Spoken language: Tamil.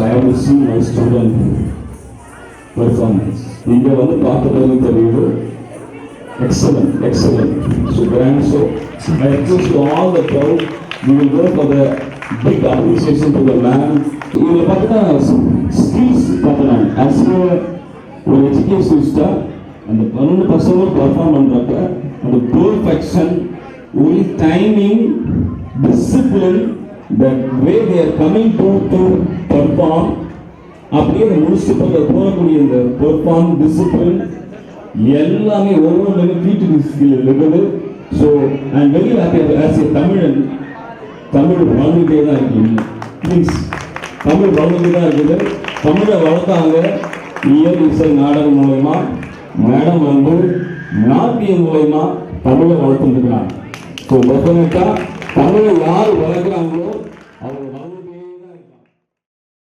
I have to see my student performance. இங்கே வந்து பார்க்கறது தெரியுது. Excellent. So grand. So I request to all the crowd, we will go for the big appreciation to the man. இதில் பார்த்தீங்கன்னா ஸ்கில்ஸ் பார்த்தீங்கன்னா as ஒரு எஜுகேஷனிஸ்டாக அந்த 12 பசங்க பர்ஃபார்ம் பண்ணுறப்ப அந்த பெர்ஃபெக்ஷன், ஒரு timing, discipline, the way they are coming to perform, அப்படியே முடிச்சுட்டு போகக்கூடிய இந்த பெர்ஃபார்ம் டிசிப்ளின் எல்லாமே ஒவ்வொரு டீச்சிங் ஸ்கில் இருக்குது. So I am very happy as a தமிழன். தமிழ் வளர்ந்துட்டே தான் இருக்குது. ப்ளீஸ், தமிழ் வளர்ந்துட்டே தான் இருக்குது. தமிழை வளர்த்தாங்க இயல் இசை நாடகம் மூலயமா, மேடம் வந்து நாட்டியம் மூலயமா தமிழை வளர்த்துருக்குறாங்க. ஸோ டெஃபினட்டாக தமிழை யார் வளர்க்குறாங்களோ அவங்க